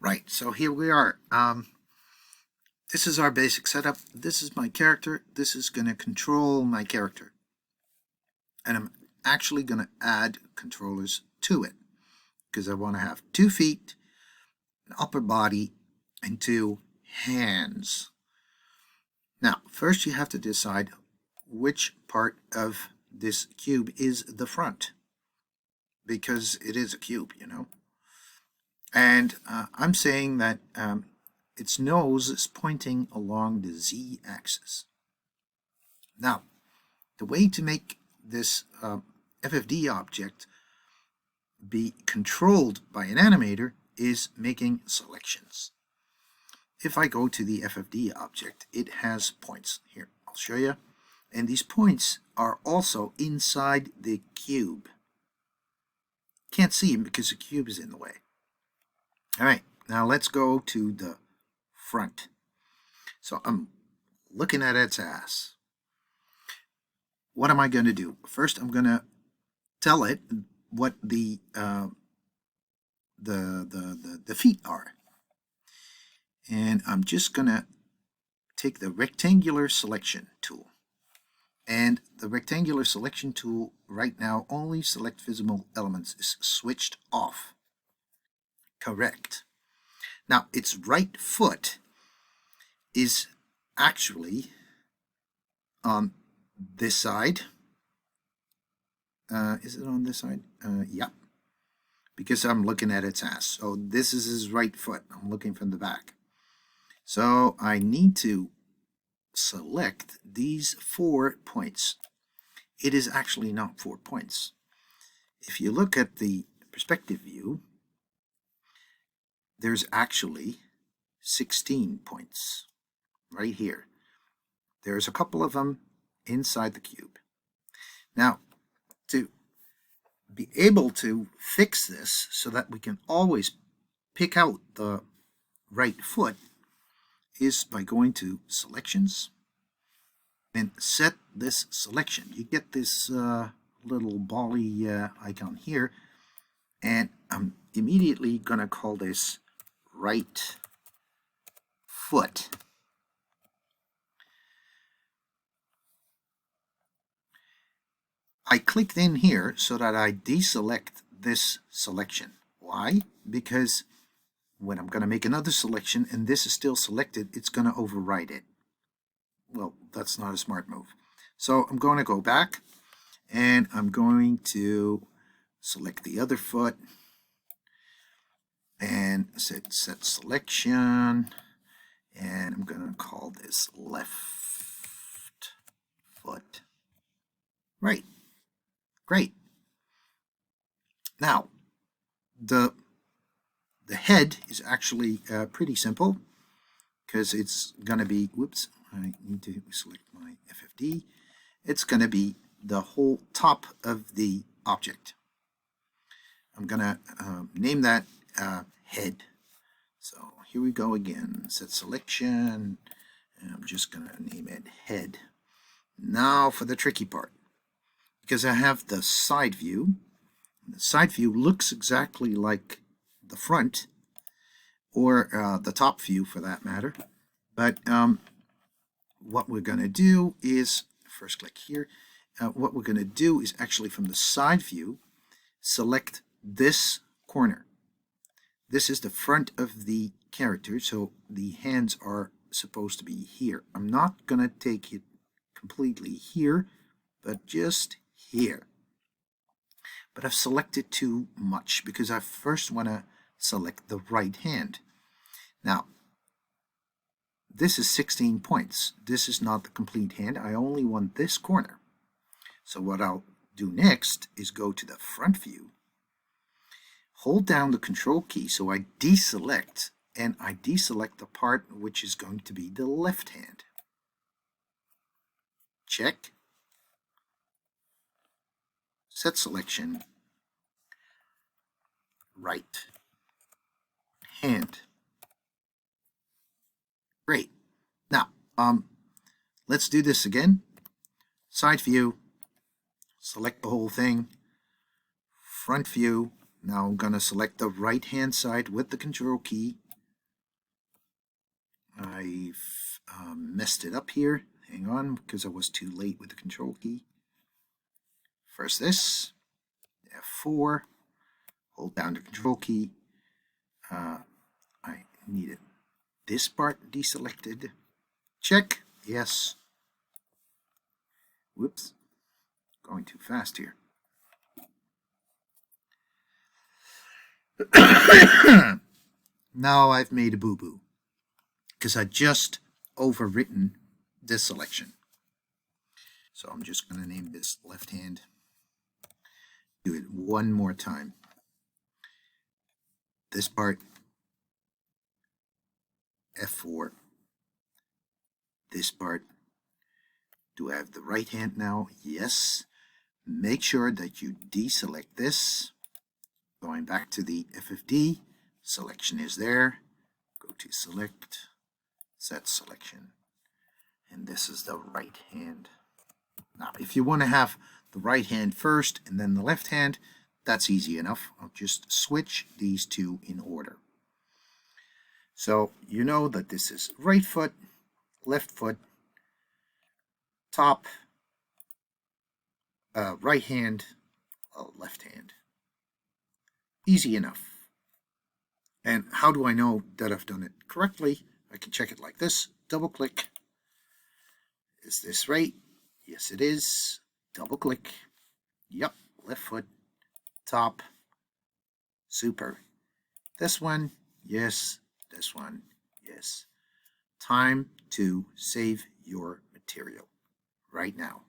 Right, so here we are. This is our basic setup. This is my character. This is going to control my character. And I'm actually going to add controllers to it because I want to have 2 feet, an upper body, and 2 hands. Now, first you have to decide which part of this cube is the front, because it is a cube, you know. And I'm saying that its nose is pointing along the z-axis. Now, the way to make this FFD object be controlled by an animator is making selections. If I go to the FFD object, it has points. Here, I'll show you. And these points are also inside the cube. Can't see them because the cube is in the way. All right, now let's go to the front. So I'm looking at its ass. What am I going to do? First, I'm going to tell it what the feet are. And I'm just going to take the rectangular selection tool. And the rectangular selection tool right now only select visible elements is switched off. Correct. Now, its right foot is actually on this side. Is it on this side? Yeah. Because I'm looking at its ass. So this is his right foot. I'm looking from the back. So I need to select these 4 points. It is actually not 4 points. If you look at the perspective view, there's actually 16 points right here. There's a couple of them inside the cube. Now, to be able to fix this so that we can always pick out the right foot is by going to selections and set this selection. You get this little bally icon here, and I'm immediately going to call this right foot. I clicked in here so that I deselect this selection. Why? Because when I'm going to make another selection and this is still selected, it's going to override it. Well, that's not a smart move. So I'm going to go back and I'm going to select the other foot and set selection, and I'm going to call this left foot. Right. Great. Now, the head is actually pretty simple because it's going to be, whoops, I need to select my FFD. It's going to be the whole top of the object. I'm going to name that head. So here we go again. Set selection, and I'm just going to name it head. Now for the tricky part. Because I have the side view. The side view looks exactly like the front, or the top view for that matter. But what we're going to do is, first click here, what we're going to do is actually from the side view, select this corner. This is the front of the character, so the hands are supposed to be here. I'm not going to take it completely here, but just here. But I've selected too much because I first want to select the right hand. Now, this is 16 points. This is not the complete hand. I only want this corner. So what I'll do next is go to the front view, hold down the control key so I deselect, and I deselect the part which is going to be the left hand. Check. Set selection, right hand. Great. Now, let's do this again. Side view, select the whole thing. Front view, now I'm going to select the right hand side with the control key. I've messed it up here. Hang on, because I was too late with the control key. First this, F4, hold down the control key. I needed this part deselected. Check, yes. Whoops, going too fast here. Now I've made a boo-boo because I just overwritten this selection. So I'm just going to name this left hand. Do it one more time. This part, F4. This part. Do I have the right hand now? Yes. Make sure that you deselect this. Going back to the FFD, selection is there. Go to select, set selection. And this is the right hand. Now, if you want to have the right hand first and then the left hand, that's easy enough. I'll just switch these two in order. So you know that this is right foot, left foot, top, right hand, left hand. Easy enough. And how do I know that I've done it correctly? I can check it like this. Double click. Is this right? Yes, it is. Double click. Yep, left foot, top. Super. This one, yes. This one, yes. Time to save your material right now.